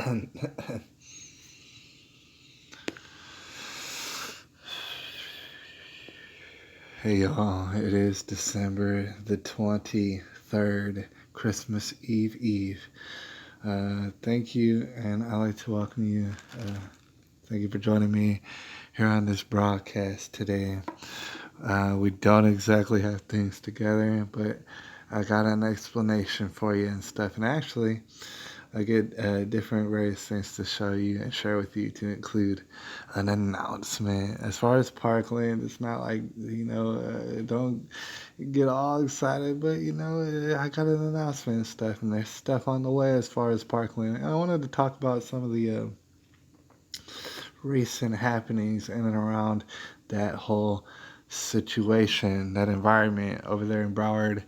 Hey y'all, it is December the 23rd, Christmas Eve. Thank you, and I'd like to welcome you. Thank you for joining me here on this broadcast today. We don't exactly have things together, but I got an explanation for you and stuff. And actually, I get different various things to show you and share with you to include an announcement. As far as Parkland, it's not like, don't get all excited, but, I got an announcement and stuff, and there's stuff on the way as far as Parkland. And I wanted to talk about some of the recent happenings in and around that whole situation, that environment over there in Broward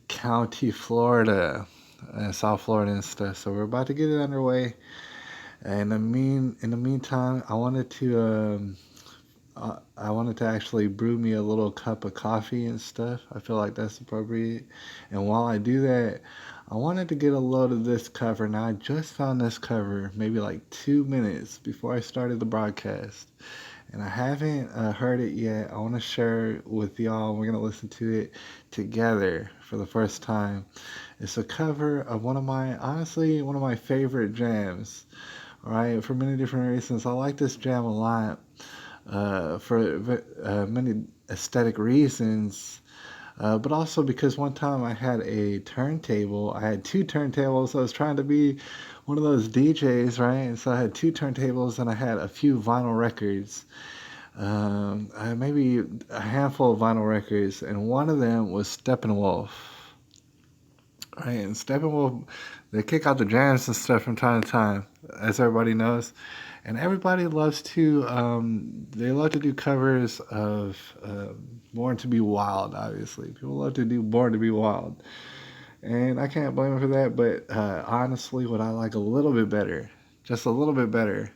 County, Florida, South Florida and stuff. So we're about to get it underway. And in the meantime, I wanted to actually brew me a little cup of coffee and stuff. I feel like that's appropriate. And while I do that, I wanted to get a load of this cover. Now, I just found this cover maybe like 2 minutes before I started the broadcast. And I haven't heard it yet. I want to share it with y'all. We're going to listen to it together for the first time. It's a cover of honestly, one of my favorite jams. All right, for many different reasons. I like this jam a lot for many aesthetic reasons. But also because one time I had a turntable. I had two turntables. I was trying to be one of those DJs, right? And so I had two turntables and I had a few vinyl records. I had maybe a handful of vinyl records, and one of them was Steppenwolf. Right, and Steppenwolf, they kick out the jams and stuff from time to time, as everybody knows. And everybody loves to, they love to do covers of Born to Be Wild, obviously. People love to do Born to Be Wild. And I can't blame them for that, but honestly, what I like a little bit better, just a little bit better,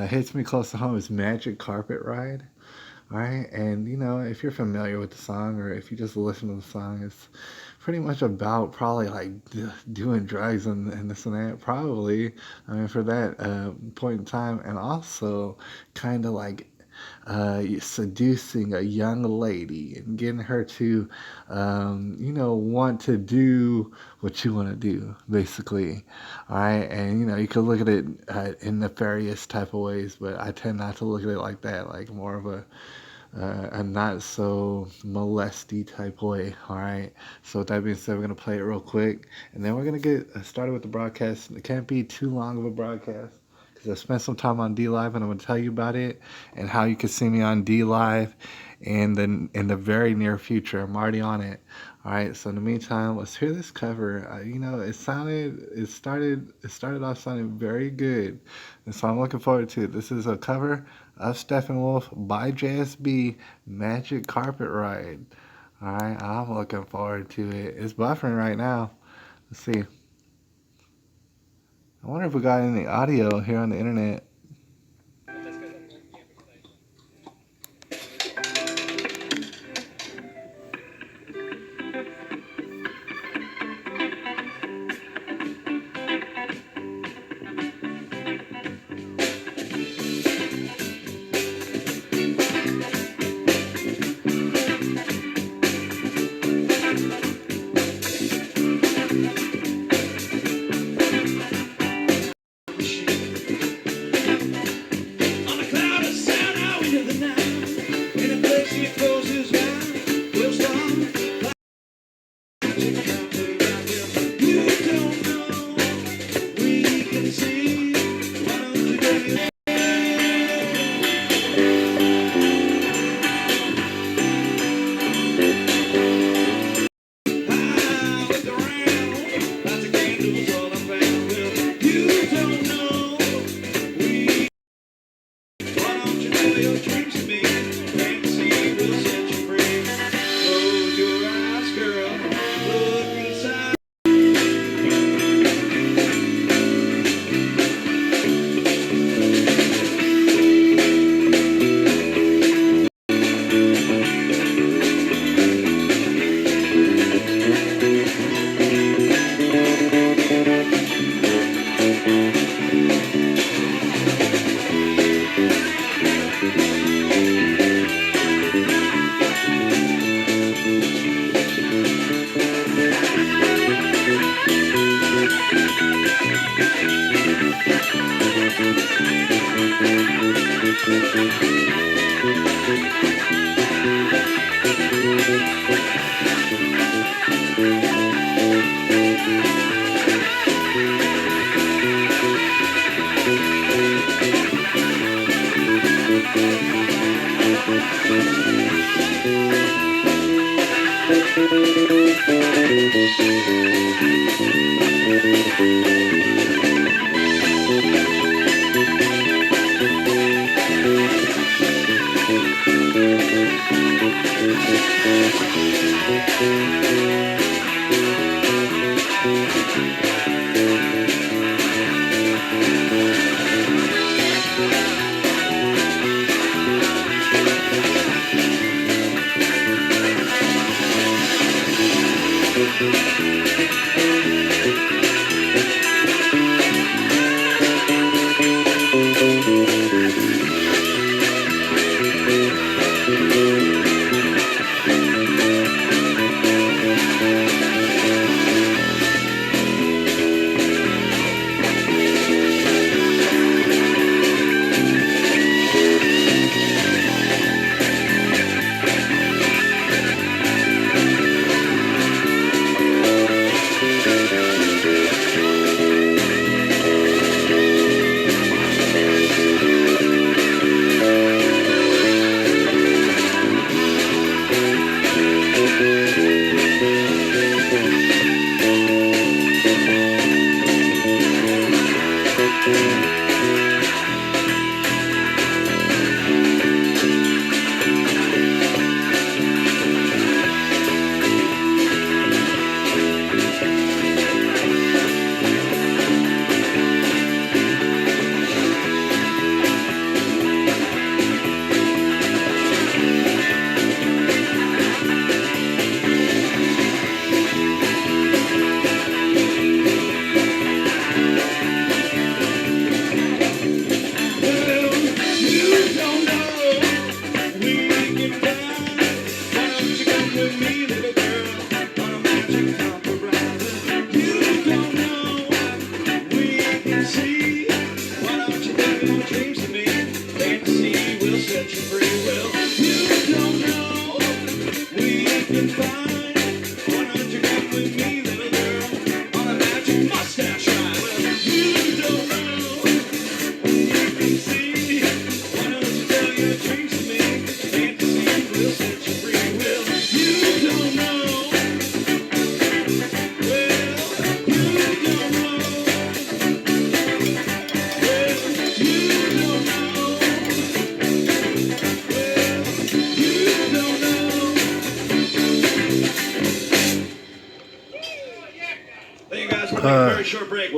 hits me close to home is Magic Carpet Ride. All right, and if you're familiar with the song or if you just listen to the song, it's pretty much about probably like doing drugs and this and that, probably. I mean, for that point in time, and also kind of like seducing a young lady and getting her to, want to do what you want to do, basically. All right, and you could look at it in nefarious type of ways, but I tend not to look at it like that, like more of a not so molesty type way. All right. So with that being said, we're gonna play it real quick, and then we're gonna get started with the broadcast. It can't be too long of a broadcast because I spent some time on D Live, and I'm gonna tell you about it and how you can see me on D Live, and then in the very near future, I'm already on it. All right. So in the meantime, let's hear this cover. It started off sounding very good, and so I'm looking forward to it. This is a cover of Steppenwolf by JSB, Magic Carpet Ride. All right, I'm looking forward to it. It's buffering right now. Let's see. I wonder if we got any audio here on the internet.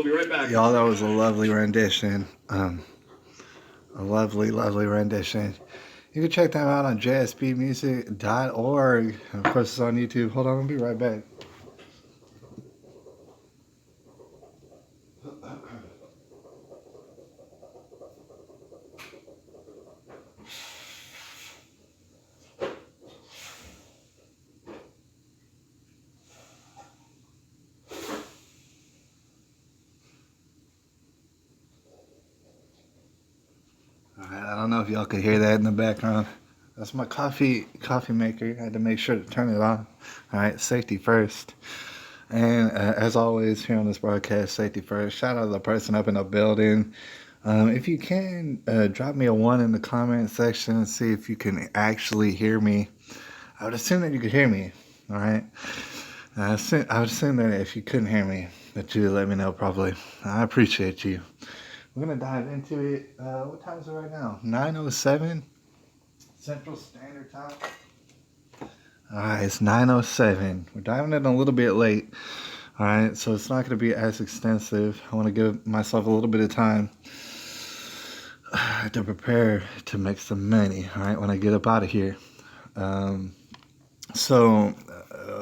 be right back. Y'all, that was a lovely rendition. A lovely, lovely rendition. You can check them out on jsbmusic.org. Of course, it's on YouTube. Hold on, I'll be right back. Alright, I don't know if y'all could hear that in the background. That's my coffee maker. I had to make sure to turn it on. Alright, safety first. And as always, here on this broadcast, safety first. Shout out to the person up in the building. If you can, drop me a 1 in the comment section and see if you can actually hear me. I would assume that you could hear me. Alright? I would assume that if you couldn't hear me, that you would let me know probably. I appreciate you. We're going to dive into it. What time is it right now? 9:07 Central Standard Time. Alright, it's 9:07. We're diving in a little bit late. Alright, so it's not going to be as extensive. I want to give myself a little bit of time to prepare to make some money, alright, when I get up out of here. So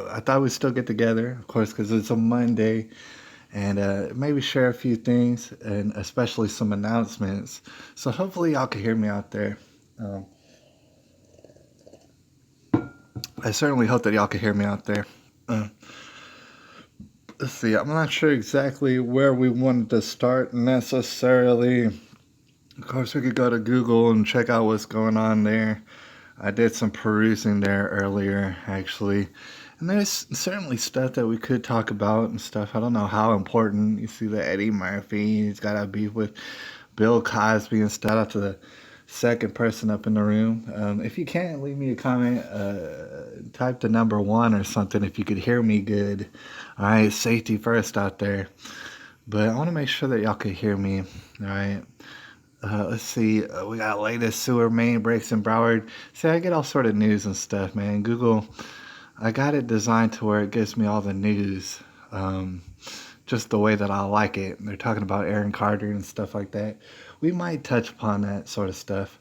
I thought we'd still get together, of course, because it's a Monday. And maybe share a few things, and especially some announcements. So hopefully y'all can hear me out there. I certainly hope that y'all can hear me out there. Let's see, I'm not sure exactly where we wanted to start necessarily. Of course, we could go to Google and check out what's going on there. I did some perusing there earlier, actually. And there's certainly stuff that we could talk about and stuff. I don't know how important. You see the Eddie Murphy, he's got a beef with Bill Cosby and stuff. Out to the second person up in the room. If you can't, leave me a comment. Type the number 1 or something if you could hear me good. All right, safety first out there. But I want to make sure that y'all could hear me. All right. Let's see. We got latest sewer main breaks in Broward. See, I get all sort of news and stuff, man. Google, I got it designed to where it gives me all the news, just the way that I like it. They're talking about Aaron Carter and stuff like that. We might touch upon that sort of stuff.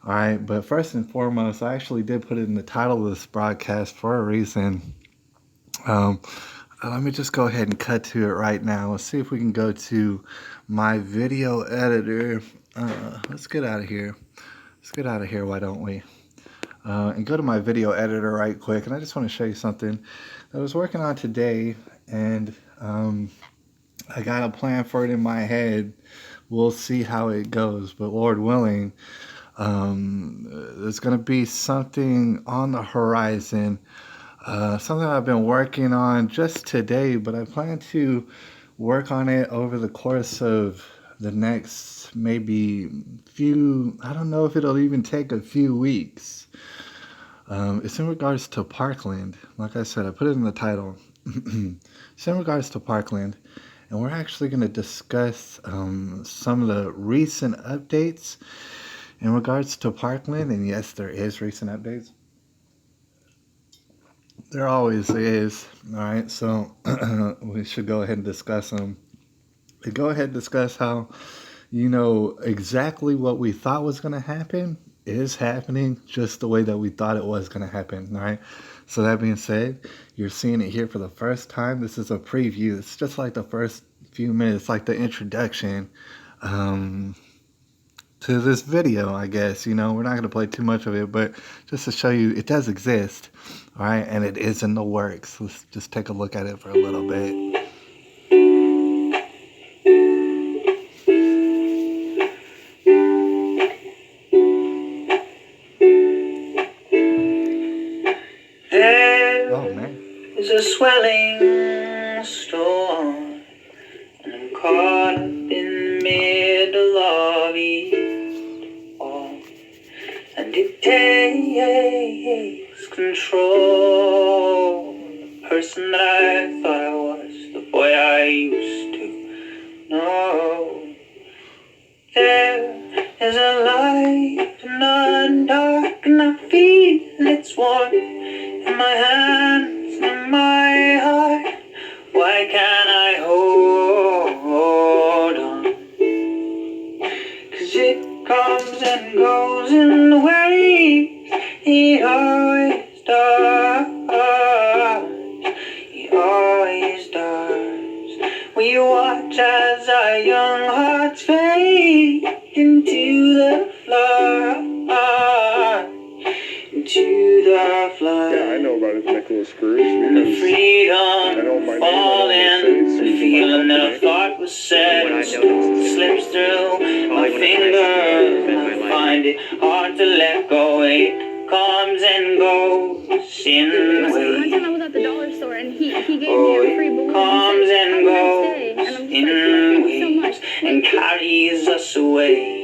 All right, but first and foremost, I actually did put it in the title of this broadcast for a reason. Let me just go ahead and cut to it right now. Let's see if we can go to my video editor. Let's get out of here. Let's get out of here, why don't we? And go to my video editor right quick. And I just want to show you something that I was working on today. And I got a plan for it in my head. We'll see how it goes. But Lord willing, there's going to be something on the horizon. Something I've been working on just today, but I plan to work on it over the course of the next maybe I don't know if it'll even take a few weeks. It's in regards to Parkland. Like I said, I put it in the title. It's in regards to Parkland, and we're actually going to discuss some of the recent updates in regards to Parkland. And yes, there is recent updates. There always is. All right, so we should go ahead and discuss them. We go ahead and discuss how, exactly what we thought was going to happen is happening just the way that we thought it was going to happen. All right. So that being said, you're seeing it here for the first time. This is a preview. It's just like the first few minutes, like the introduction to this video, I guess. We're not going to play too much of it, but just to show you it does exist. All right, and it is in the works. Let's just take a look at it for a little bit. Oh, man. There's a swelling storm, and I'm caught up in the middle of it all, and it takes control. The person that I thought I was, the boy I used to know. There is a light in the dark, and I feel its warmth in my hands and my heart. our young hearts fade into the floor. Into the floor. Yeah, I know about his Nicholas Scrooge And the because freedom I know my name falling, and the feeling that I thought was sad slips through my fingers. I find it hard to let go. It comes and goes in waves. One time I was at the dollar store and he gave me a free balloon. Comes He said, and "Have a nice goes day." And I'm just in like, "Thank you so waves much." and carries us away.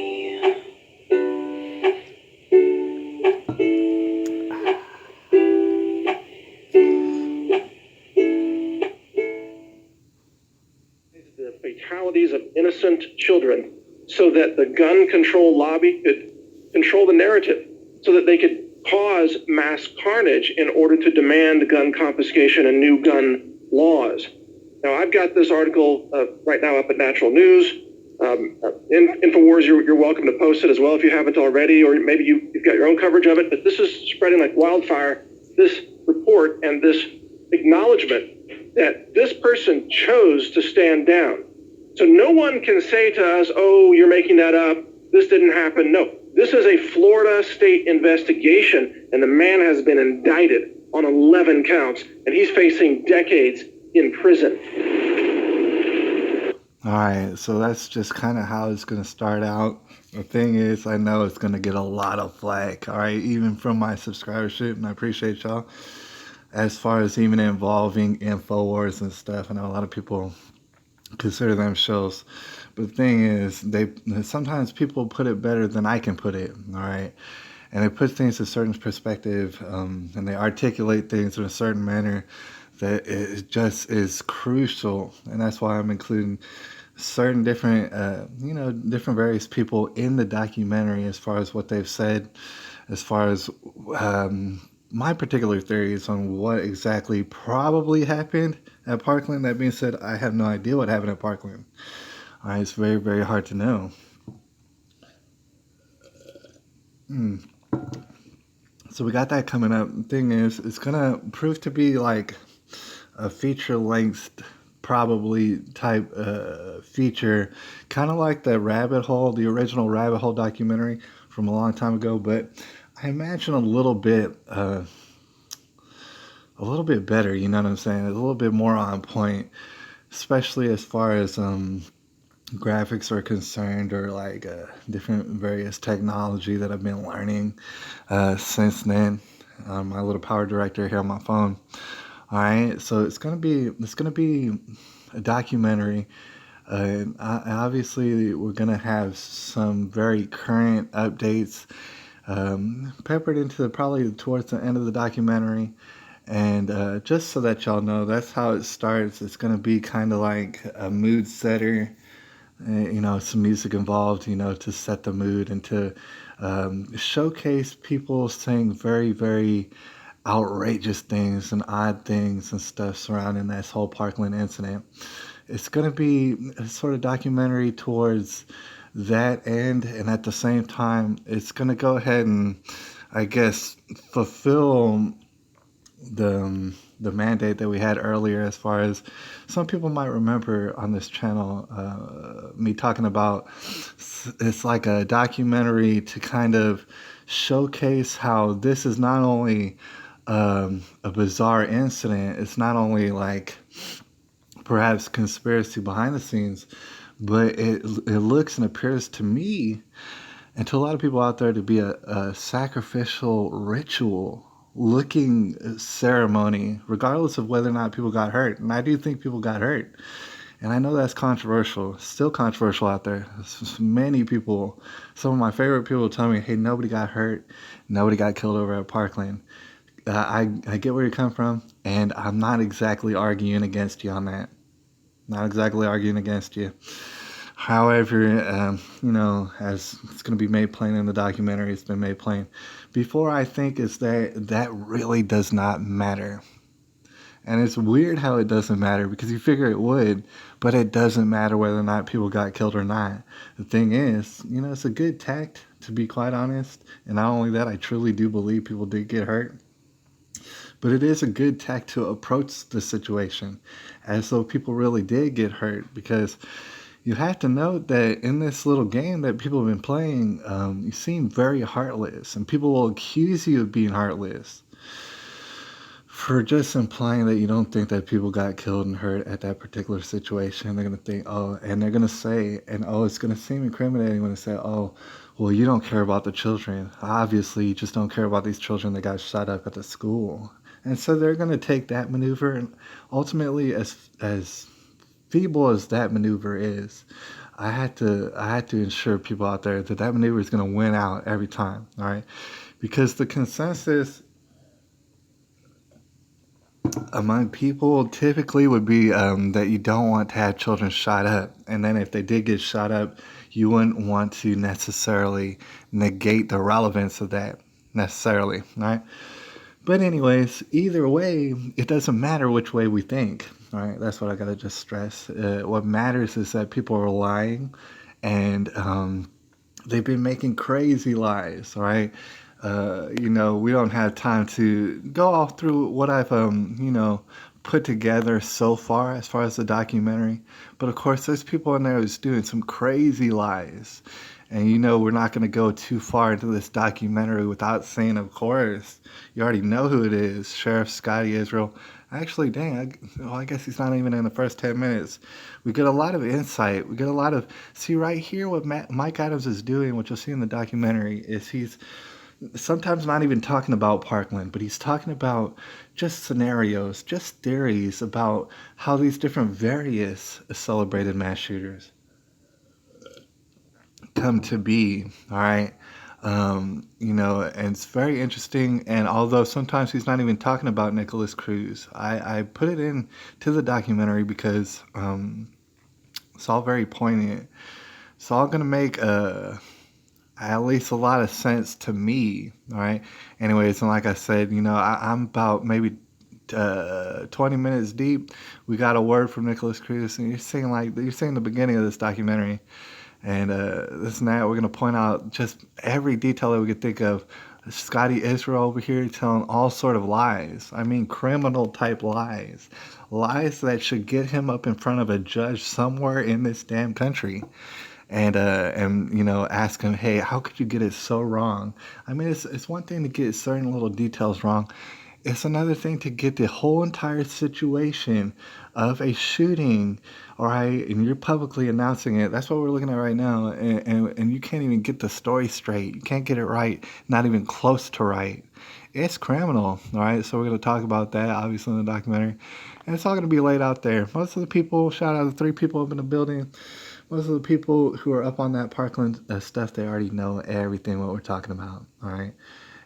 the fatalities of innocent children so that the gun control lobby could control the narrative, so that they could cause mass carnage in order to demand gun confiscation and new gun laws. Now, I've got this article right now up at Natural News. InfoWars, you're welcome to post it as well if you haven't already, or maybe you've got your own coverage of it, but this is spreading like wildfire, this report and this acknowledgement that this person chose to stand down. So no one can say to us, oh, you're making that up, this didn't happen. No, this is a Florida state investigation, and the man has been indicted on 11 counts, and he's facing decades in prison. All right, so that's just kind of how it's going to start out. The thing is, I know it's going to get a lot of flack, all right, even from my subscribership, and I appreciate y'all. As far as even involving InfoWars and stuff, I know a lot of people consider them shows. But the thing is, sometimes people put it better than I can put it, all right? And they put things in a certain perspective, and they articulate things in a certain manner that it just is crucial. And that's why I'm including certain different, different various people in the documentary as far as what they've said, as far as my particular theories on what exactly probably happened at Parkland. That being said, I have no idea what happened at Parkland. All right, it's very, very hard to know. So we got that coming up. The thing is, it's gonna prove to be like a feature-length, probably type feature, kind of like the Rabbit Hole, the original Rabbit Hole documentary from a long time ago. But I imagine a little bit better. You know what I'm saying? A little bit more on point, especially as far as graphics are concerned, or like different various technology that I've been learning since then. My little power director here on my phone. All right, so it's gonna be a documentary. Obviously, we're gonna have some very current updates peppered into probably towards the end of the documentary. And just so that y'all know, that's how it starts. It's gonna be kind of like a mood setter. Some music involved, to set the mood and to showcase people saying very, very outrageous things and odd things and stuff surrounding this whole Parkland incident. It's going to be a sort of documentary towards that end, and at the same time, it's going to go ahead and, I guess, fulfill the mandate that we had earlier, as far as some people might remember on this channel, me talking about it's like a documentary to kind of showcase how this is not only a bizarre incident, it's not only like perhaps conspiracy behind the scenes, but it looks and appears to me and to a lot of people out there to be a sacrificial ritual looking ceremony, regardless of whether or not people got hurt. And I do think people got hurt. And I know that's controversial, still controversial out there. Many people, some of my favorite people tell me, hey, nobody got hurt, nobody got killed over at Parkland. I get where you come from, and I'm not exactly arguing against you on that. Not exactly arguing against you. However, as it's going to be made plain in the documentary, it's been made plain before, I think, is that really does not matter. And it's weird how it doesn't matter, because you figure it would, but it doesn't matter whether or not people got killed or not. The thing is, it's a good tact, to be quite honest. And not only that, I truly do believe people did get hurt. But it is a good tact to approach the situation as though people really did get hurt, because you have to note that in this little game that people have been playing, you seem very heartless, and people will accuse you of being heartless for just implying that you don't think that people got killed and hurt at that particular situation. They're going to think, oh, and they're going to say, and oh, it's going to seem incriminating when they say, oh, well, you don't care about the children. Obviously, you just don't care about these children that got shot up at the school. And so they're going to take that maneuver, and ultimately, as feeble as that maneuver is, I had to ensure people out there that that maneuver is going to win out every time. All right, because the consensus among people typically would be that you don't want to have children shot up. And then if they did get shot up, you wouldn't want to necessarily negate the relevance of that necessarily, right? But anyways, either way, it doesn't matter which way we think, right? That's what I gotta just stress. What matters is that people are lying, and they've been making crazy lies, right? We don't have time to go all through what I've, put together so far as the documentary. But of course, there's people in there who's doing some crazy lies. And we're not going to go too far into this documentary without saying, of course, you already know who it is, Sheriff Scotty Israel. Actually, dang, I guess he's not even in the first 10 minutes. We get a lot of insight. We get a lot of, see right here what Mike Adams is doing, what you'll see in the documentary, is he's sometimes not even talking about Parkland, but he's talking about just scenarios, just theories about how these different various celebrated mass shooters come to be. All right. And it's very interesting. And although sometimes he's not even talking about Nicholas Cruz, I put it in to the documentary because it's all very poignant. It's all going to make at least a lot of sense to me. All right. Anyways, and like I said, I'm about maybe 20 minutes deep. We got a word from Nicholas Cruz, and you're seeing the beginning of this documentary. And this and that, we're going to point out just every detail that we could think of. Scotty Israel over here telling all sort of lies. I mean, criminal type lies. Lies that should get him up in front of a judge somewhere in this damn country. And ask him, hey, how could you get it so wrong? I mean, it's one thing to get certain little details wrong. It's another thing to get the whole entire situation of a shooting, all right, and you're publicly announcing it. That's what we're looking at right now, and you can't even get the story straight. You can't get it right, not even close to right. It's criminal, all right? So we're going to talk about that, obviously, in the documentary. And it's all going to be laid out there. Most of the people, shout out to 3 people up in the building, most of the people who are up on that Parkland stuff, they already know everything what we're talking about, all right?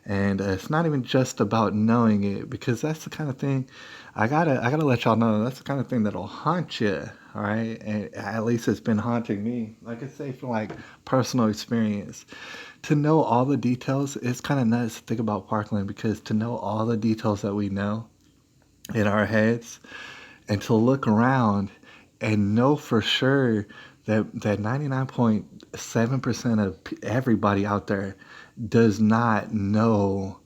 And it's not even just about knowing it, because that's the kind of thing I gotta let y'all know. That's the kind of thing that'll haunt you, all right? And at least it's been haunting me. Like I say, from like personal experience, to know all the details, it's kind of nuts to think about Parkland, because to know all the details that we know in our heads, and to look around and know for sure that 99.7% of everybody out there does not know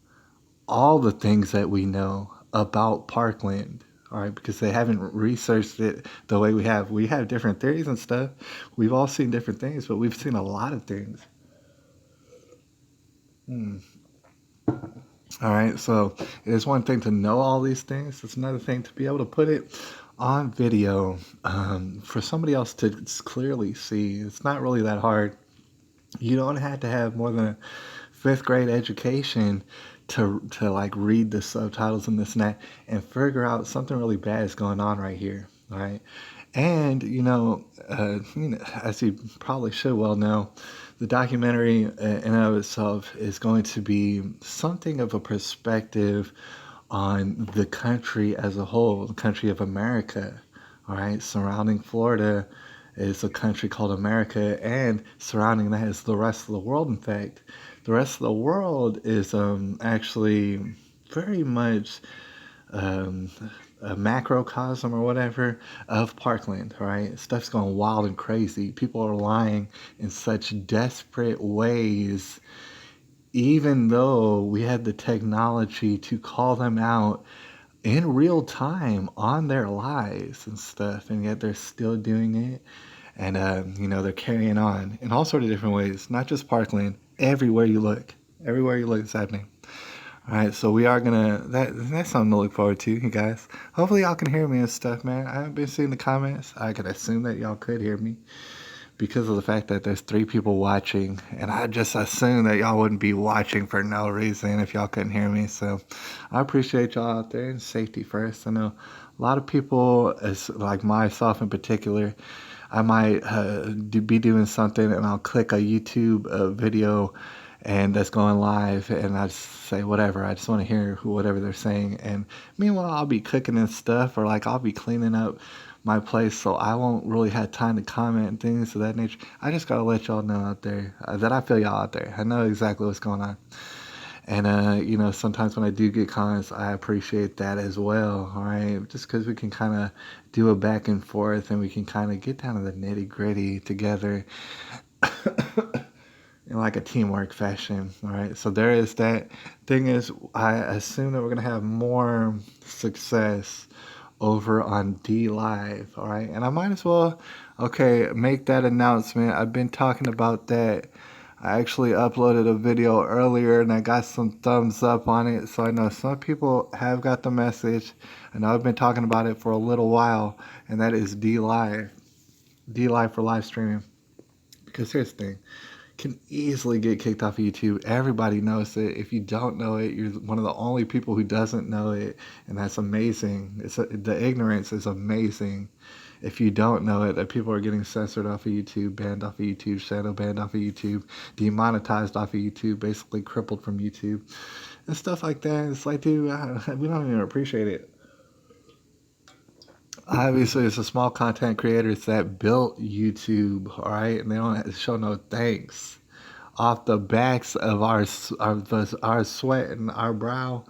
all the things that we know about Parkland, all right, because they haven't researched it the way we have. We have different theories and stuff. We've all seen different things, but we've seen a lot of things. All right, so it is one thing to know all these things. It's another thing to be able to put it on video for somebody else to clearly see. It's not really that hard. You don't have to have more than a 5th grade education to like read the subtitles and this and that and figure out something really bad is going on right here. All right. And, as you probably should well know, the documentary in and of itself is going to be something of a perspective on the country as a whole, the country of America. All right. Surrounding Florida is a country called America, and surrounding that is the rest of the world. In fact, the rest of the world is actually very much a macrocosm or whatever of Parkland, right? Stuff's going wild and crazy. People are lying in such desperate ways, even though we had the technology to call them out in real time on their lies and stuff, and yet they're still doing it. And, they're carrying on in all sorts of different ways, not just Parkland, everywhere you look. Everywhere you look, it's happening. All right, so we are that's something to look forward to, you guys. Hopefully y'all can hear me and stuff, man. I haven't been seeing the comments. I could assume that y'all could hear me because of the fact that there's 3 people watching, and I just assumed that y'all wouldn't be watching for no reason if y'all couldn't hear me. So I appreciate y'all out there, and safety first. I know a lot of people, as like myself in particular, I might be doing something and I'll click a YouTube video and that's going live, and I just say whatever. I just want to hear whatever they're saying. And meanwhile, I'll be cooking and stuff, or like I'll be cleaning up my place, so I won't really have time to comment and things of that nature. I just gotta let y'all know out there that I feel y'all out there. I know exactly what's going on. And, sometimes when I do get comments, I appreciate that as well, all right? Just because we can kind of do a back and forth and we can kind of get down to the nitty gritty together in like a teamwork fashion, all right? So there is that. Thing is, I assume that we're going to have more success over on D Live, all right? And I might as well, make that announcement. I've been talking about that. I actually uploaded a video earlier and I got some thumbs up on it. So I know some people have got the message. I know I've been talking about it for a little while, and that is D Live. D Live for live streaming. Because here's the thing. Can easily get kicked off of YouTube. Everybody knows it. If you don't know it, you're one of the only people who doesn't know it, and that's amazing. The ignorance is amazing. If you don't know it, that people are getting censored off of YouTube, banned off of YouTube, shadow banned off of YouTube, demonetized off of YouTube, basically crippled from YouTube, and stuff like that. It's like, dude, we don't even appreciate it. Obviously, it's the small content creators that built YouTube, all right, and they don't show no thanks off the backs of our sweat and our brow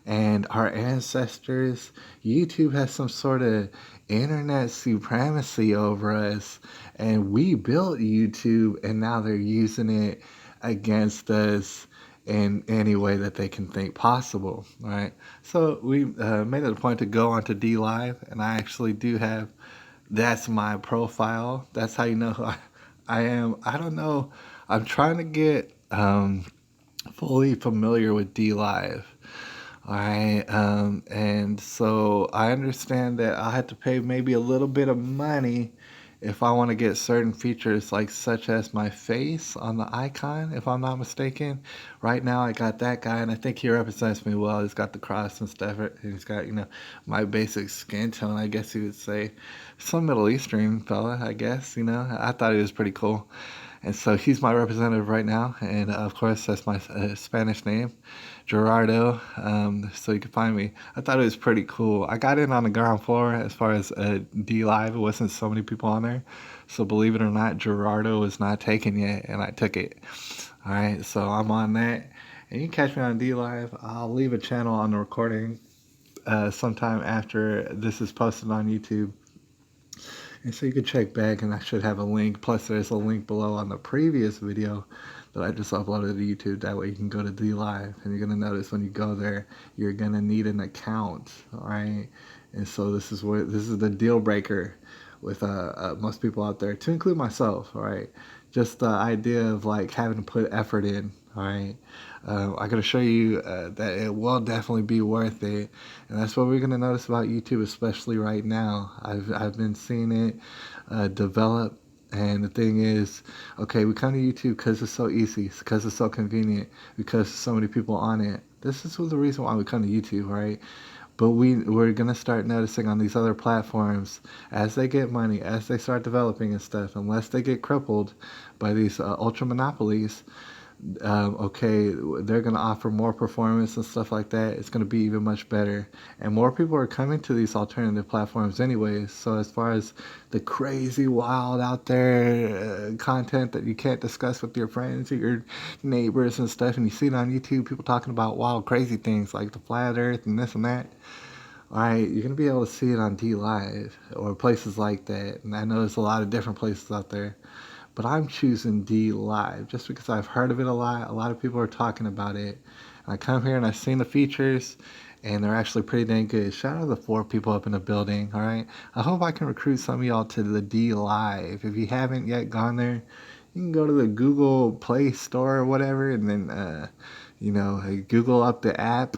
and our ancestors. YouTube has some sort of internet supremacy over us, and we built YouTube, and now they're using it against us in any way that they can think possible, right? So we made it a point to go onto D Live, and I actually do have, that's my profile. That's how you know who I am. I don't know. I'm trying to get fully familiar with D Live. All right, and so I understand that I have to pay maybe a little bit of money if I want to get certain features, like such as my face on the icon, if I'm not mistaken. Right now I got that guy, and I think he represents me well. He's got the cross and stuff, and he's got, my basic skin tone, I guess you would say. Some Middle Eastern fella, I guess, I thought he was pretty cool. And so he's my representative right now, and of course that's my Spanish name, Gerardo. So you can find me. I thought it was pretty cool. I got in on the ground floor as far as D Live. It wasn't so many people on there, so believe it or not, Gerardo was not taken yet, and I took it. All right, so I'm on that, and you can catch me on D Live. I'll leave a channel on the recording sometime after this is posted on YouTube. And so you can check back, and I should have a link. Plus, there's a link below on the previous video that I just uploaded to YouTube. That way you can go to D Live, and you're going to notice when you go there, you're going to need an account, all right? And so this is the deal breaker with most people out there, to include myself, all right? Just the idea of like having to put effort in, all right? I'm going to show you that it will definitely be worth it, and that's what we're going to notice about YouTube, especially right now. I've been seeing it develop, and the thing is, okay, we come to YouTube because it's so easy, because it's so convenient, because so many people on it. This is the reason why we come to YouTube, right? But we're going to start noticing on these other platforms, as they get money, as they start developing and stuff, unless they get crippled by these ultra monopolies, they're going to offer more performance and stuff like that. It's going to be even much better. And more people are coming to these alternative platforms anyways. So as far as the crazy, wild, out there content that you can't discuss with your friends or your neighbors and stuff, and you see it on YouTube, people talking about wild, crazy things like the flat earth and this and that. All right, you're going to be able to see it on D Live or places like that. And I know there's a lot of different places out there, but I'm choosing D Live just because I've heard of it a lot. A lot of people are talking about it. And I come here and I've seen the features, and they're actually pretty dang good. Shout out to the 4 people up in the building. All right, I hope I can recruit some of y'all to the D Live. If you haven't yet gone there, you can go to the Google Play Store or whatever, and then Google up the app.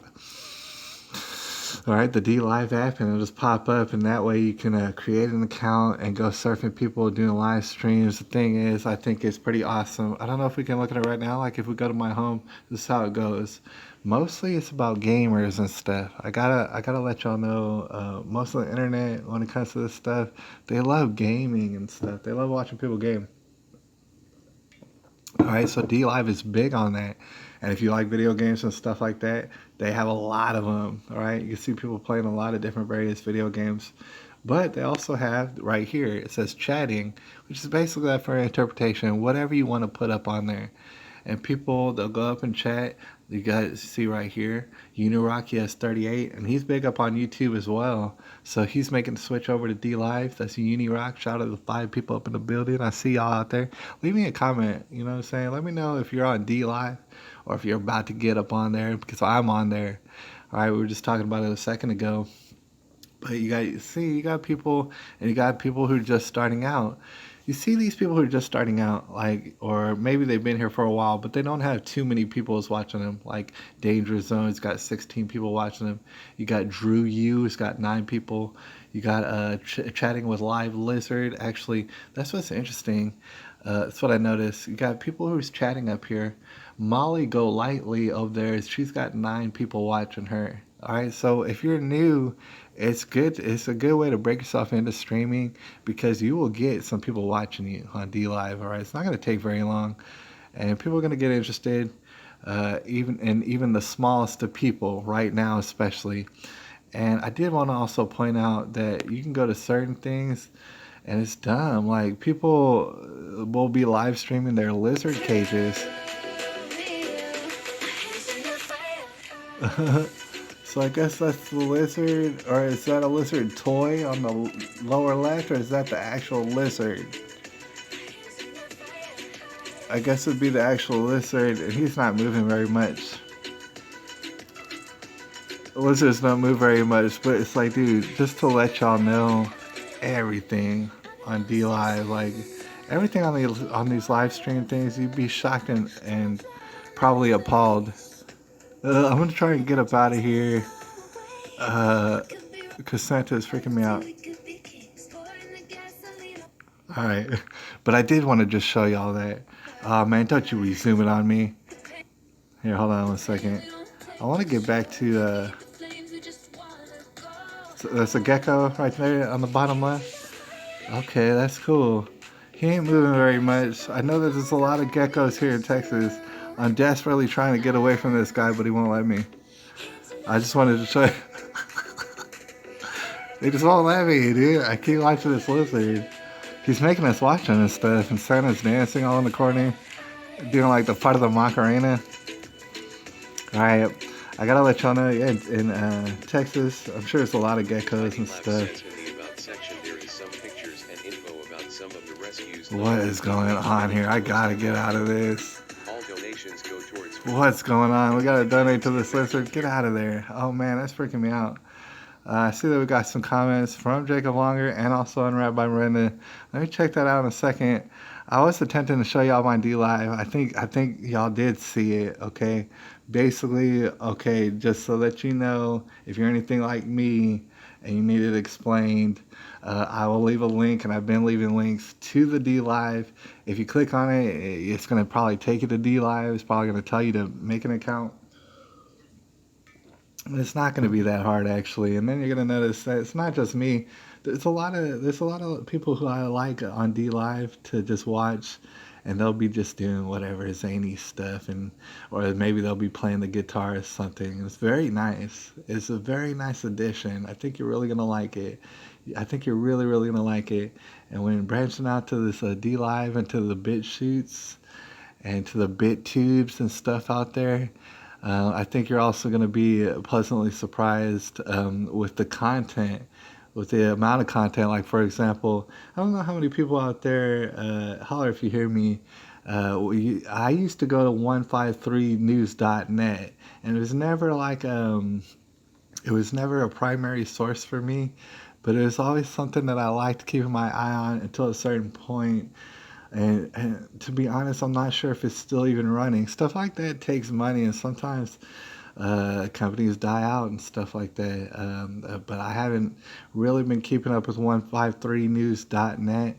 All right, the D Live app, and it'll just pop up, and that way you can create an account and go surfing people doing live streams. The thing is, I think it's pretty awesome. I don't know if we can look at it right now. Like if we go to my home, this is how it goes. Mostly it's about gamers and stuff. I gotta let y'all know. Most of the internet, when it comes to this stuff, they love gaming and stuff. They love watching people game. All right, so D Live is big on that. And if you like video games and stuff like that, they have a lot of them. All right, you can see people playing a lot of different various video games. But they also have right here, it says chatting, which is basically that for interpretation, whatever you want to put up on there. And people, they'll go up and chat. You guys see right here, Unirock, he has 38, and he's big up on YouTube as well. So he's making the switch over to D Live. That's Unirock. Shout out to the 5 people up in the building. I see y'all out there. Leave me a comment, you know what I'm saying? Let me know if you're on D Live or if you're about to get up on there, because I'm on there. All right, we were just talking about it a second ago. But you got people, and you got people who are just starting out. You see these people who are just starting out, like, or maybe they've been here for a while, but they don't have too many people watching them. Like Dangerous Zone's got 16 people watching them. You got Drew U, has got 9 people. You got chatting with Live Lizard. Actually, that's what's interesting. That's what I noticed. You got people who's chatting up here. Molly Go Lightly over there, she's got 9 people watching her. All right, so if you're new, it's good. It's a good way to break yourself into streaming because you will get some people watching you on D Live. All right, it's not going to take very long, and people are going to get interested. Even the smallest of people right now, especially. And I did want to also point out that you can go to certain things, and it's dumb. Like people will be live streaming their lizard cages. So I guess that's the lizard, or is that a lizard toy on the lower left, or is that the actual lizard? I guess it'd be the actual lizard, and he's not moving very much. Lizards don't move very much, but it's like, dude, just to let y'all know everything on D Live, like everything on these live stream things, you'd be shocked and probably appalled. I'm gonna try and get up out of here. Cause Santa is freaking me out. Alright. But I did want to just show y'all that. Man, don't you resume it on me. Here, hold on 1 second. I want to get back to, so that's a gecko right there on the bottom left. Okay, that's cool. He ain't moving very much. I know that there's a lot of geckos here in Texas. I'm desperately trying to get away from this guy, but he won't let me. I just wanted to show you. They just won't let me, dude. I keep watching this lizard. He's making us watch him and stuff, and Santa's dancing all in the corner, doing like the part of the Macarena. Alright, I gotta let y'all know, yeah, in Texas, I'm sure there's a lot of geckos and stuff. What is going on here? I gotta get out of this. What's going on? We gotta donate to this lizard. Get out of there. Oh man, that's freaking me out. I see that we got some comments from Jacob Longer and also Unwrapped by Miranda. Let me check that out in a second. I was attempting to show y'all my D Live. I think y'all did see it, okay? Basically, okay, just so that you know, if you're anything like me and you need it explained, I will leave a link, and I've been leaving links to the D Live. If you click on it, it's going to probably take you to D Live. It's probably going to tell you to make an account. It's not going to be that hard, actually. And then you're going to notice that it's not just me. There's a lot of people who I like on D Live to just watch, and they'll be just doing whatever zany stuff, or maybe they'll be playing the guitar or something. It's very nice. It's a very nice addition. I think you're really going to like it. I think you're really, really going to like it. And when branching out to this D Live and to the bit shoots and to the bit tubes and stuff out there, I think you're also going to be pleasantly surprised with the content, with the amount of content. Like, for example, I don't know how many people out there, holler if you hear me, I used to go to 153news.net, and it was never like, it It was never a primary source for me, but it was always something that I liked keeping my eye on until a certain point. And to be honest, I'm not sure if it's still even running. Stuff like that takes money, and sometimes companies die out and stuff like that. But I haven't really been keeping up with 153news.net.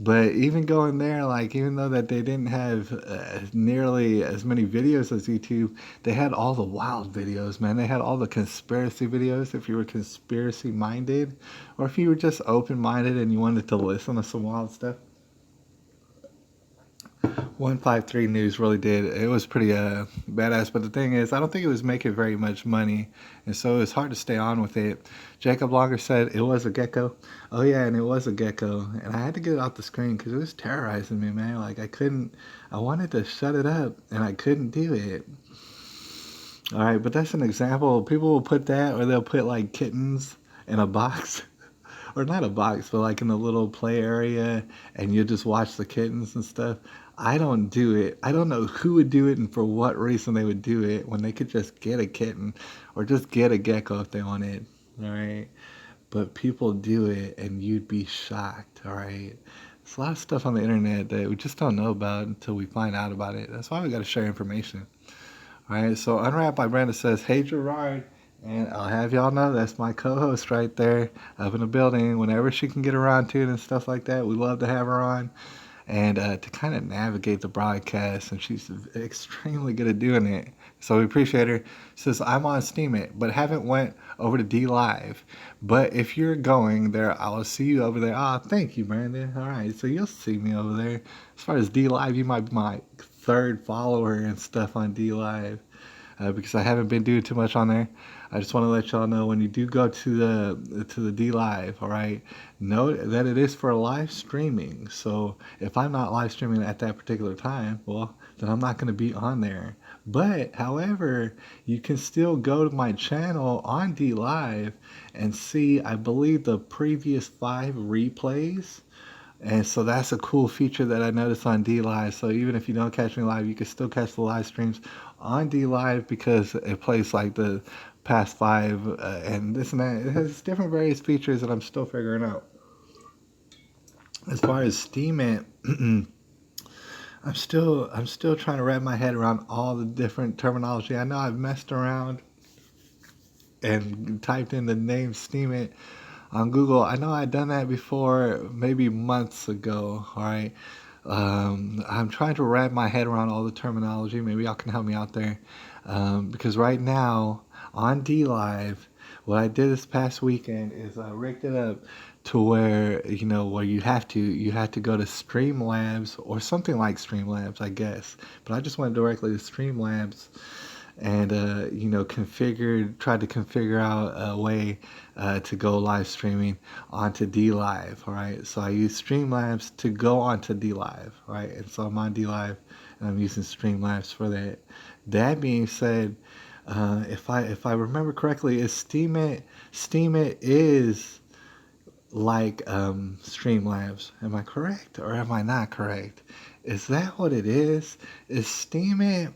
But even going there, like even though that they didn't have nearly as many videos as YouTube, they had all the wild videos, man. They had all the conspiracy videos if you were conspiracy minded, or if you were just open minded and you wanted to listen to some wild stuff. 153 News really did. It was pretty badass. But the thing is, I don't think it was making very much money, and so it was hard to stay on with it. Jacob Longer said it was a gecko. Oh yeah, and it was a gecko, and I had to get it off the screen because it was terrorizing me, man. Like I couldn't. I wanted to shut it up, and I couldn't do it. All right, but that's an example. People will put that, or they'll put like kittens in a box. Or not a box, but like in a little play area, and you just watch the kittens and stuff. I don't do it. I don't know who would do it and for what reason they would do it when they could just get a kitten or just get a gecko if they wanted. All right. But people do it and you'd be shocked. All right. There's a lot of stuff on the internet that we just don't know about until we find out about it. That's why we got to share information. All right. So Unwrapped by Brenda says, "Hey, Gerard." And I'll have y'all know that's my co-host right there up in the building. Whenever she can get around to it and stuff like that, we love to have her on and to kind of navigate the broadcast. And she's extremely good at doing it. So we appreciate her. She says, "I'm on Steam It, but haven't went over to D Live. But if you're going there, I'll see you over there." Ah, thank you, Brandon. All right, so you'll see me over there. As far as D Live, you might be my third follower and stuff on D Live. Because I haven't been doing too much on there. I just want to let y'all know when you do go to the D Live, all right, note that it is for live streaming. So if I'm not live streaming at that particular time, well, then I'm not going to be on there. But however, you can still go to my channel on D Live and see, I believe, the previous 5 replays. And so that's a cool feature that I noticed on D Live. So even if you don't catch me live, you can still catch the live streams on D Live because it plays like the past 5 and this and that. It has different various features that I'm still figuring out. As far as Steam It, I'm still trying to wrap my head around all the different terminology. I know I've messed around and typed in the name Steam It on Google. I know I'd done that before, maybe months ago. All right. I'm trying to wrap my head around all the terminology. Maybe y'all can help me out there. Because right now on D Live, what I did this past weekend is I rigged it up to where, where you have to go to Streamlabs or something like Streamlabs, I guess. But I just went directly to Streamlabs and tried to configure out a way to go live streaming onto D Live. All right, so I use Streamlabs to go onto D Live. All right, and so I'm on D Live and I'm using Streamlabs for that. That being said, if I remember correctly, is Steam It is like Streamlabs. Am I correct or am I not correct? Is that what it is? Is Steam It?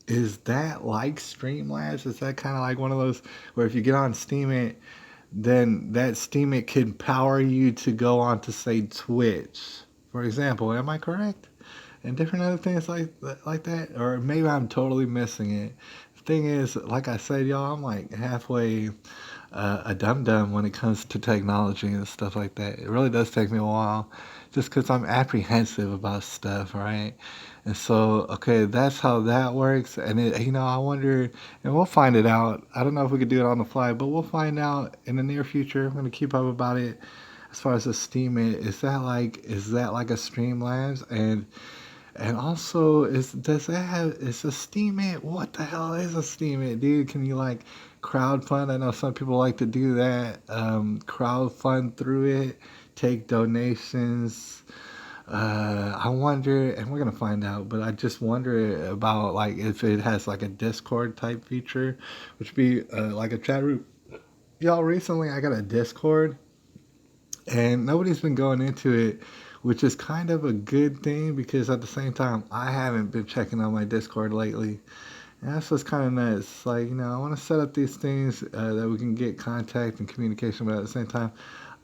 Is that like Streamlabs? Is that kind of like one of those where if you get on Steam It, then that Steam It can power you to go on to say Twitch, for example? Am I correct? And different other things like that, or maybe I'm totally missing it. The thing is, like I said, y'all, I'm like halfway a dum-dum when it comes to technology and stuff like that. It really does take me a while just because I'm apprehensive about stuff, right? And so, okay, that's how that works. And I wonder, and we'll find it out. I don't know if we could do it on the fly, but we'll find out in the near future. I'm going to keep up about it. As far as the Steam It, is that like a Streamlabs? And also, is a Steam It? What the hell is a Steam It, dude? Can you like crowdfund? I know some people like to do that. Crowdfund through it, take donations. I wonder, and we're gonna find out. But I just wonder about like if it has like a Discord type feature, which would be like a chat room. Y'all, recently I got a Discord, and nobody's been going into it, which is kind of a good thing because at the same time I haven't been checking on my Discord lately. And that's what's kind of nuts. Like, I want to set up these things that we can get contact and communication, but at the same time,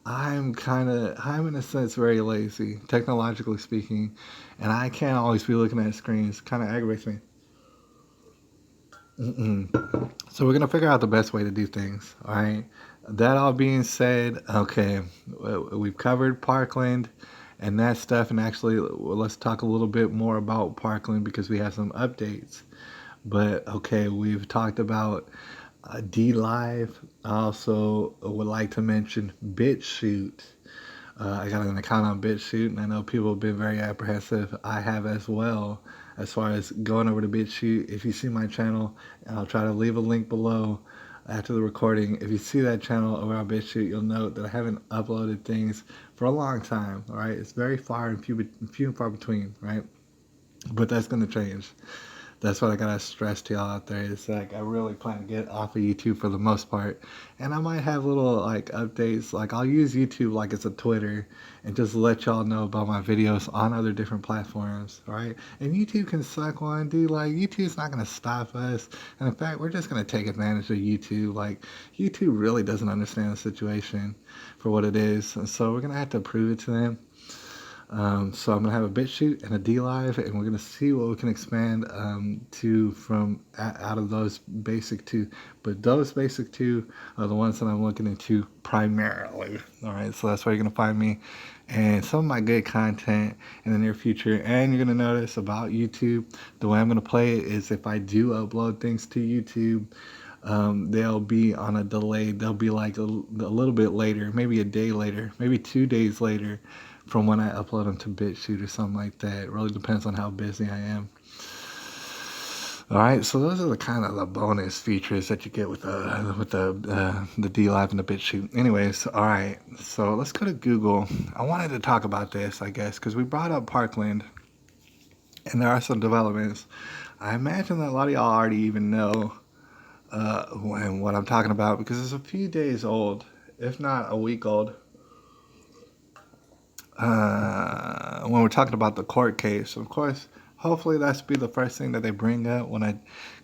I'm in a sense very lazy, technologically speaking, and I can't always be looking at screens. Kind of aggravates me. So we're gonna figure out the best way to do things. All right. That all being said, okay, we've covered Parkland and that stuff, and actually, let's talk a little bit more about Parkland because we have some updates. But okay, we've talked about D Live. I also would like to mention BitChute. I got an account on BitChute, and I know people have been very apprehensive. I have as well, as far as going over to BitChute. If you see my channel, and I'll try to leave a link below after the recording. If you see that channel over on BitChute, you'll note that I haven't uploaded things for a long time. All right, it's very far and few and far between. Right, but that's gonna change. That's what I gotta stress to y'all out there. It's like I really plan to get off of YouTube for the most part, and I might have little like updates. Like I'll use YouTube like it's a Twitter, and just let y'all know about my videos on other different platforms, right? And YouTube can suck one, dude. Like YouTube's not gonna stop us, and in fact, we're just gonna take advantage of YouTube. Like YouTube really doesn't understand the situation for what it is, and so we're gonna have to prove it to them. So I'm gonna have a BitChute and a DLive, and we're gonna see what we can expand to from out of those basic two. But those basic two are the ones that I'm looking into primarily. All right, so that's where you're gonna find me, and some of my good content in the near future. And you're gonna notice about YouTube, the way I'm gonna play it is if I do upload things to YouTube. They'll be on a delay. They'll be like a little bit later, maybe a day later, maybe 2 days later from when I upload them to BitChute or something like that. It really depends on how busy I am. All right, so those are the kind of the bonus features that you get with the DLive and the BitChute. Anyways, all right, so let's go to Google. I wanted to talk about this, I guess, because we brought up Parkland, and there are some developments. I imagine that a lot of y'all already even know what I'm talking about because it's a few days old, if not a week old. When we're talking about the court case, of course, hopefully that's be the first thing that they bring up when I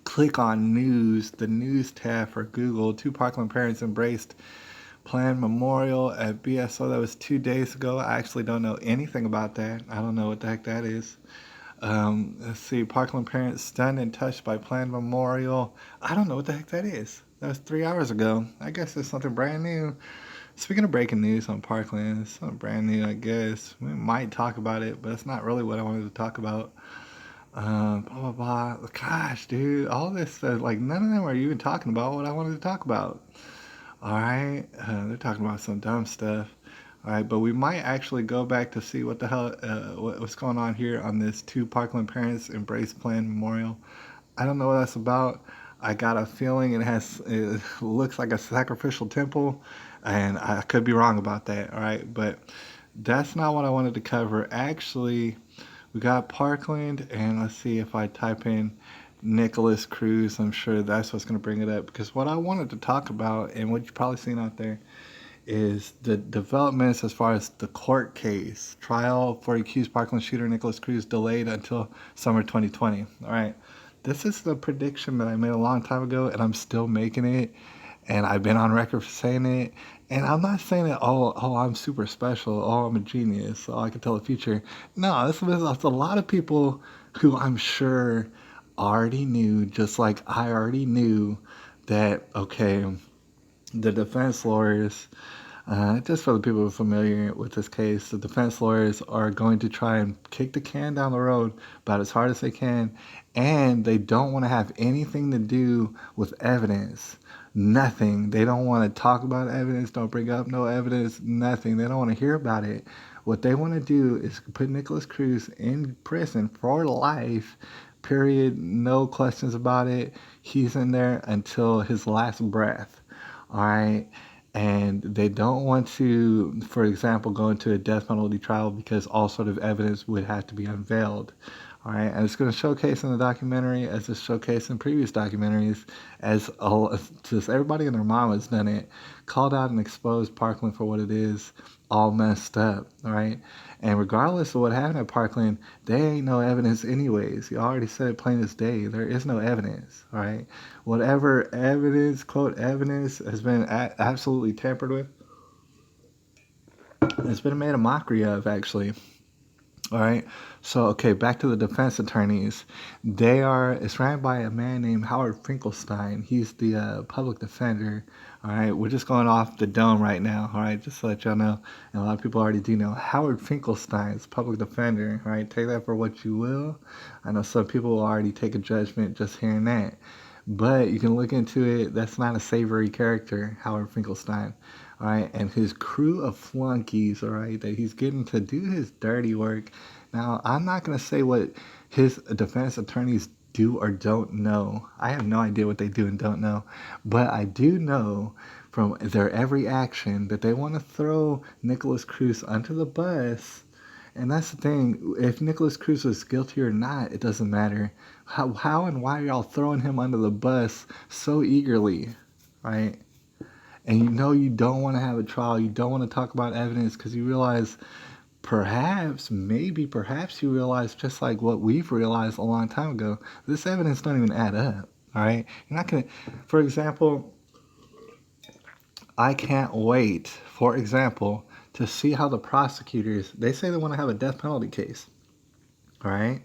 click on news, the news tab for Google. Two Parkland parents embraced planned memorial at BSO. That was 2 days ago. I actually don't know anything about that. I don't know what the heck that is. Let's see, Parkland parents stunned and touched by planned memorial. I don't know what the heck that is. That was 3 hours ago. I guess it's something brand new. Speaking of breaking news on Parkland, it's something brand new, I guess. We might talk about it, but it's not really what I wanted to talk about. Blah, blah, blah. Gosh, dude, all this stuff, like, none of them are even talking about what I wanted to talk about. All right? They're talking about some dumb stuff. All right, but we might actually go back to see what the hell, what's going on here on this two Parkland parents embrace planned memorial. I don't know what that's about. I got a feeling it looks like a sacrificial temple, and I could be wrong about that. All right, but that's not what I wanted to cover. Actually, we got Parkland, and let's see if I type in Nicholas Cruz. I'm sure that's what's going to bring it up because what I wanted to talk about, and what you've probably seen out there, is the developments as far as the court case. Trial for accused Parkland shooter Nicholas Cruz delayed until summer 2020. All right. This is the prediction that I made a long time ago, and I'm still making it. And I've been on record for saying it. And I'm not saying that, oh, I'm super special. Oh, I'm a genius. Oh, I can tell the future. No, this is a lot of people who I'm sure already knew, just like I already knew that, okay, the defense lawyers, just for the people who are familiar with this case, the defense lawyers are going to try and kick the can down the road about as hard as they can, and they don't want to have anything to do with evidence. Nothing. They don't want to talk about evidence, don't bring up no evidence, nothing. They don't want to hear about it. What they want to do is put Nicholas Cruz in prison for life, period, no questions about it. He's in there until his last breath. All right. And they don't want to, for example, go into a death penalty trial because all sort of evidence would have to be unveiled. All right, and it's going to showcase in the documentary as it's showcased in previous documentaries, as just everybody and their mom has done it, called out and exposed Parkland for what it is, all messed up, all right? And regardless of what happened at Parkland, there ain't no evidence anyways. You already said it plain as day. There is no evidence, all right? Whatever evidence, quote, evidence has been absolutely tampered with. It's been made a mockery of, actually. All right. So, okay, back to the defense attorneys. It's ran by a man named Howard Finkelstein. He's the public defender. All right. We're just going off the dome right now. All right. Just to let y'all know. And a lot of people already do know. Howard Finkelstein's public defender. All right. Take that for what you will. I know some people will already take a judgment just hearing that. But you can look into it. That's not a savory character, Howard Finkelstein. All right, and his crew of flunkies, all right, that he's getting to do his dirty work. Now, I'm not going to say what his defense attorneys do or don't know. I have no idea what they do and don't know. But I do know from their every action that they want to throw Nicholas Cruz under the bus. And that's the thing. If Nicholas Cruz was guilty or not, it doesn't matter. How and why are y'all throwing him under the bus so eagerly, right? And you know you don't want to have a trial, you don't want to talk about evidence because you realize perhaps you realize just like what we've realized a long time ago, this evidence don't even add up, all right? You're not going to, for example, I can't wait, for example, to see how the prosecutors, they say they want to have a death penalty case, all right?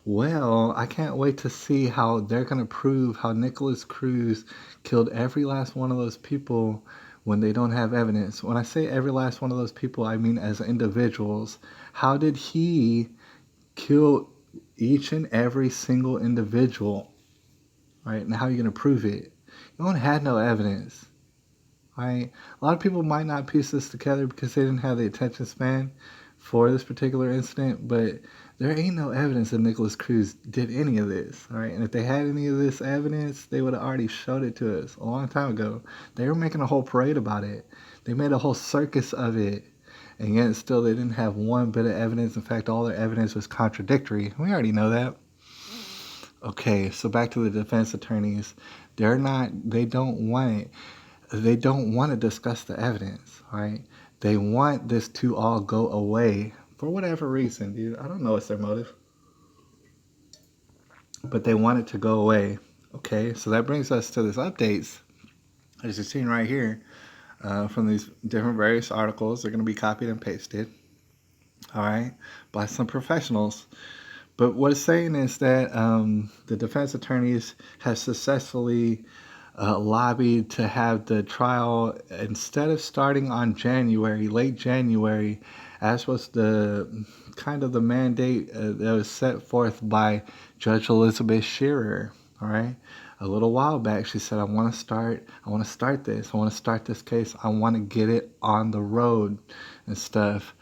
Well, I can't wait to see how they're going to prove how Nicholas Cruz killed every last one of those people when they don't have evidence. When I say every last one of those people, I mean as individuals. How did he kill each and every single individual? Right? And how are you going to prove it? You don't have no evidence. Right? A lot of people might not piece this together because they didn't have the attention span for this particular incident, but there ain't no evidence that Nicholas Cruz did any of this, all right? And if they had any of this evidence, they would have already showed it to us a long time ago. They were making a whole parade about it. They made a whole circus of it, and yet still they didn't have one bit of evidence. In fact, all their evidence was contradictory. We already know that. Okay, so back to the defense attorneys. They don't want to discuss the evidence, right? They want this to all go away for whatever reason, dude. I don't know what's their motive. But they want it to go away. Okay, so that brings us to this updates. As you're seeing right here, from these different various articles, they're going to be copied and pasted, all right, by some professionals. But what it's saying is that the defense attorneys have successfully lobbied to have the trial, instead of starting on late January, as was the kind of the mandate that was set forth by Judge Elizabeth Shearer, all right? A little while back, she said, I want to start this case. I want to get it on the road and stuff.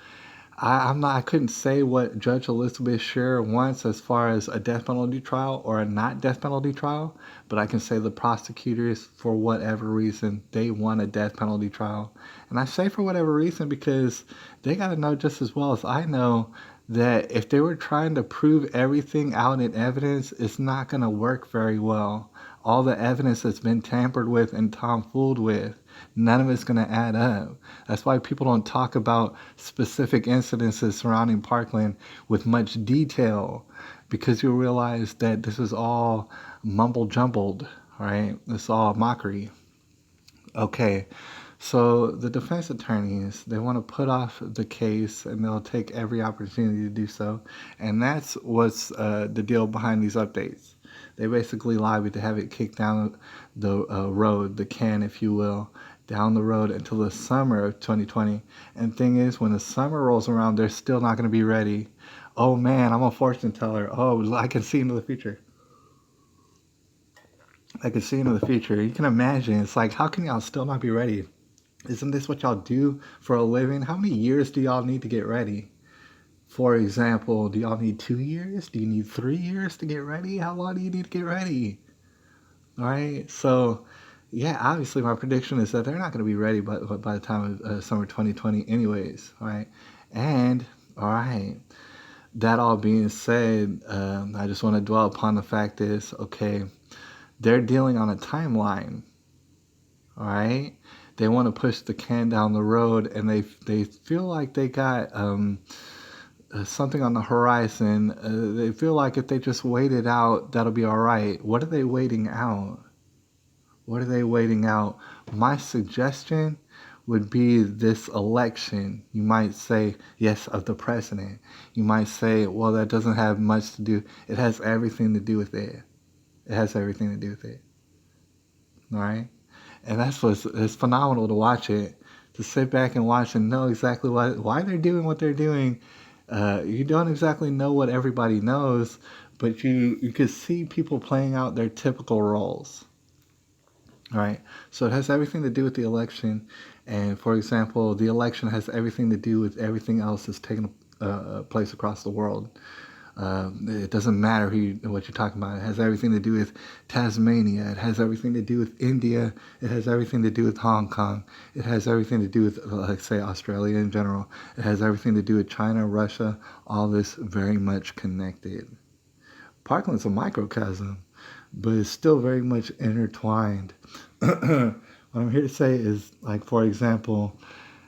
I couldn't say what Judge Elizabeth Shearer wants as far as a death penalty trial or a not death penalty trial, but I can say the prosecutors, for whatever reason, they want a death penalty trial. And I say for whatever reason because they got to know just as well as I know that if they were trying to prove everything out in evidence, it's not going to work very well. All the evidence that's been tampered with and tomfooled with, none of it's going to add up. That's why people don't talk about specific incidences surrounding Parkland with much detail, because you realize that this is all mumble jumbled, right? It's all mockery. Okay, so the defense attorneys, they want to put off the case and they'll take every opportunity to do so. And that's what's the deal behind these updates. They basically lobbied to have it kicked down the road, the can, if you will, down the road until the summer of 2020. And thing is, when the summer rolls around, they're still not going to be ready. Oh man, I'm a fortune teller. Oh, I can see into the future. I can see into the future. You can imagine. It's like, how can y'all still not be ready? Isn't this what y'all do for a living? How many years do y'all need to get ready? For example, do y'all need 2 years? Do you need 3 years to get ready? How long do you need to get ready? All right. So, yeah, obviously my prediction is that they're not going to be ready by the time of summer 2020 anyways. All right. And, all right, that all being said, I just want to dwell upon the fact is, okay, they're dealing on a timeline, all right? They want to push the can down the road, and they feel like they got something on the horizon. They feel like if they just wait it out, that'll be all right. What are they waiting out? What are they waiting out? My suggestion would be this election. You might say, yes, of the president. You might say, well, that doesn't have much to do. It has everything to do with it. It has everything to do with it. All right? And that's what's it's phenomenal to watch it, to sit back and watch and know exactly why they're doing what they're doing. You don't exactly know what everybody knows, but you can see people playing out their typical roles. Right. So it has everything to do with the election. And for example, the election has everything to do with everything else that's taking place across the world. It doesn't matter what you're talking about. It has everything to do with Tasmania. It has everything to do with India. It has everything to do with Hong Kong. It has everything to do with, like, say, Australia in general. It has everything to do with China, Russia. All this very much connected. Parkland's a microcosm, but it's still very much intertwined. What I'm here to say is, like, for example,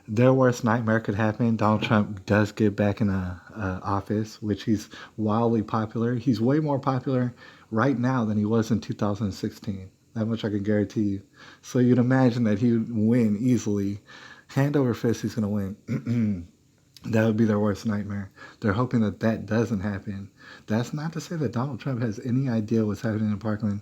their worst nightmare could happen. Donald Trump does get back in office, which he's wildly popular. He's way more popular right now than he was in 2016. That much I can guarantee you. So you'd imagine that he would win easily. Hand over fist, he's going to win. That would be their worst nightmare. They're hoping that that doesn't happen. That's not to say that Donald Trump has any idea what's happening in Parkland.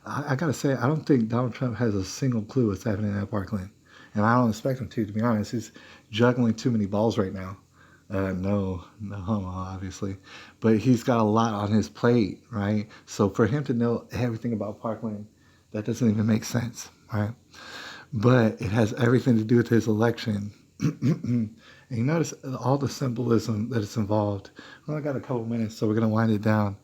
I got to say, I don't think Donald Trump has a single clue what's happening at Parkland. And I don't expect him to be honest. He's juggling too many balls right now. No homo, obviously. But he's got a lot on his plate, right? So for him to know everything about Parkland, that doesn't even make sense, right? But it has everything to do with his election. And you notice all the symbolism that is involved. We only got a couple minutes, so we're going to wind it down.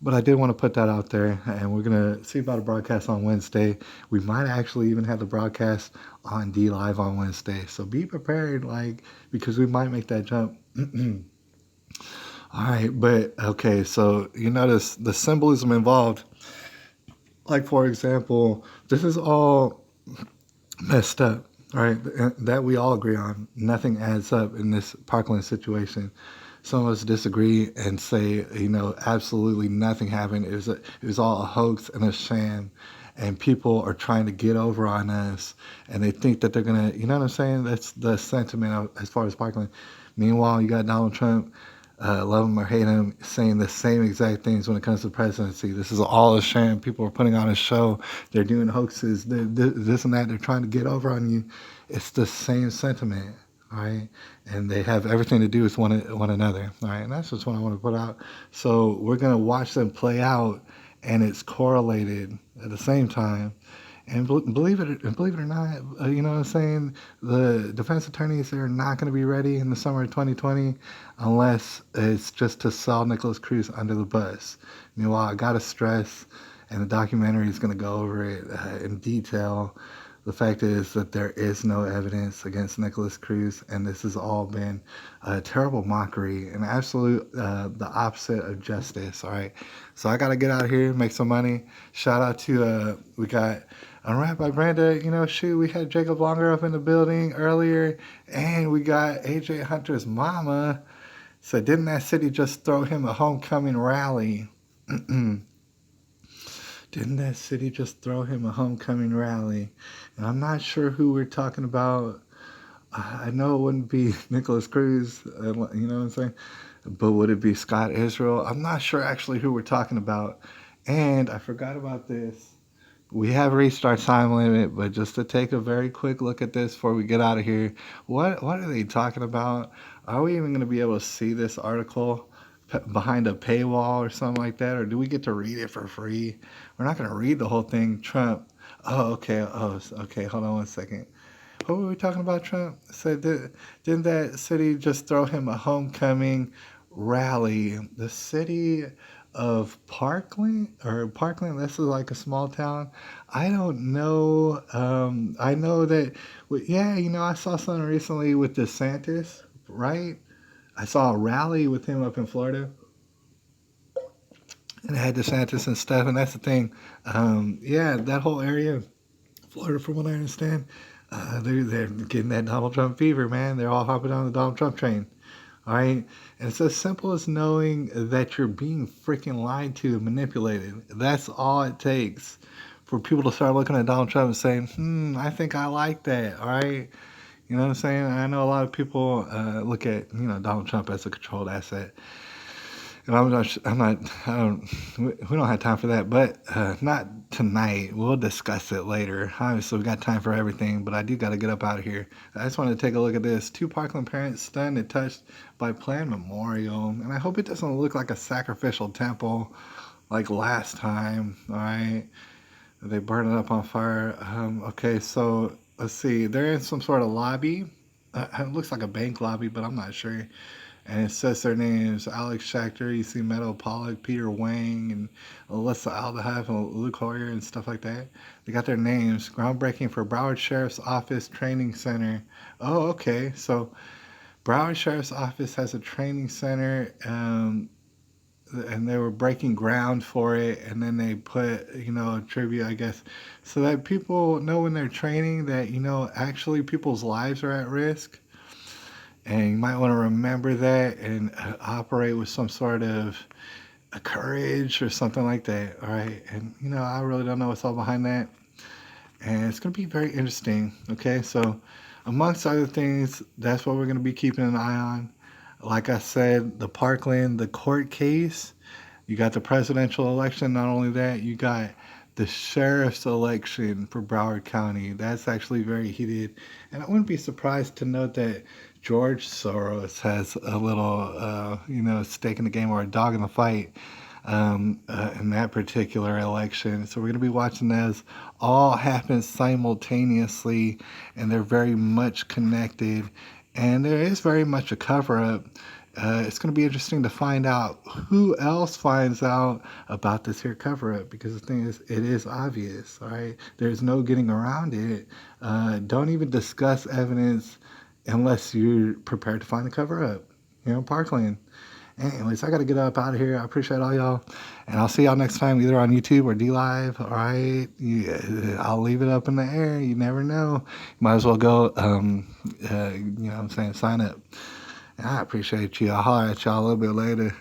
But I did want to put that out there, and we're going to see about a broadcast on Wednesday. We might actually even have the broadcast on D Live on Wednesday. So be prepared, because we might make that jump. All right, but okay, so you notice the symbolism involved. Like, for example, this is all messed up, right? That we all agree on. Nothing adds up in this Parkland situation. Some of us disagree and say, absolutely nothing happened. It was all a hoax and a sham, and people are trying to get over on us, and they think that they're gonna, you know what I'm saying? That's the sentiment as far as Parkland. Meanwhile, you got Donald Trump, love him or hate him, saying the same exact things when it comes to the presidency. This is all a sham. People are putting on a show. They're doing hoaxes. This and that. They're trying to get over on you. It's the same sentiment. All right, and they have everything to do with one another. All right, and that's just what I want to put out. So we're gonna watch them play out, and it's correlated at the same time. And believe it or not, you know what I'm saying? The defense attorneys are not going to be ready in the summer of 2020 unless it's just to sell Nicholas Cruz under the bus. Meanwhile, I gotta stress, and the documentary is going to go over it in detail. The fact is that there is no evidence against Nicholas Cruz, and this has all been a terrible mockery, an absolute the opposite of justice. All right, so I gotta get out of here, make some money. Shout out to we got Unwrapped by Brenda. We had Jacob Longer up in the building earlier, and we got AJ Hunter's mama. So didn't that city just throw him a homecoming rally? Didn't that city just throw him a homecoming rally? And I'm not sure who we're talking about. I know it wouldn't be Nicholas Cruz, you know what I'm saying? But would it be Scott Israel? I'm not sure actually who we're talking about. And I forgot about this. We have reached our time limit, but just to take a very quick look at this before we get out of here, what are they talking about? Are we even going to be able to see this article behind a paywall or something like that, or do we get to read it for free? We're not going to read the whole thing. Trump. Oh, okay. Hold on one second. What were we talking about? Trump said, didn't that city just throw him a homecoming rally? The city of Parkland, this is like a small town. I don't know. I know that, I saw something recently with DeSantis, right? I saw a rally with him up in Florida, and it had DeSantis and stuff. And that's the thing. Yeah, that whole area, Florida, from what I understand, they're getting that Donald Trump fever, man. They're all hopping on the Donald Trump train. All right. And it's as simple as knowing that you're being freaking lied to and manipulated. That's all it takes for people to start looking at Donald Trump and saying, I think I like that. All right. You know what I'm saying? I know a lot of people look at, Donald Trump as a controlled asset. And we don't have time for that, but not tonight. We'll discuss it later. Obviously, we got time for everything, but I do got to get up out of here. I just wanted to take a look at this. 2 Parkland parents stunned and touched by planned memorial. And I hope it doesn't look like a sacrificial temple like last time, all right? They burned it up on fire. Okay, so let's see. They're in some sort of lobby. It looks like a bank lobby, but I'm not sure. And it says their names: Alex Schachter, you see Meadow Pollock, Peter Wang, and Alyssa Aldahav, and Luke Hoyer, and stuff like that. They got their names. Groundbreaking for Broward Sheriff's Office Training Center. Oh, okay. So Broward Sheriff's Office has a training center, and they were breaking ground for it, and then they put, a tribute, I guess, so that people know when they're training that, actually people's lives are at risk. And you might want to remember that and operate with some sort of a courage or something like that. All right. And, I really don't know what's all behind that. And it's going to be very interesting. Okay. So, amongst other things, that's what we're going to be keeping an eye on. Like I said, the Parkland, the court case, you got the presidential election. Not only that, you got the sheriff's election for Broward County. That's actually very heated. And I wouldn't be surprised to note that George Soros has a little, stake in the game or a dog in the fight in that particular election. So we're going to be watching those all happen simultaneously, and they're very much connected. And there is very much a cover-up. It's going to be interesting to find out who else finds out about this here cover-up, because the thing is, it is obvious, all right? There's no getting around it. Don't even discuss evidence unless you're prepared to find the cover-up, Parkland. Anyways, I got to get up out of here. I appreciate all y'all, and I'll see y'all next time, either on YouTube or DLive, all right? Yeah, I'll leave it up in the air. You never know. Might as well go, sign up. I appreciate you. I'll holler at y'all a little bit later.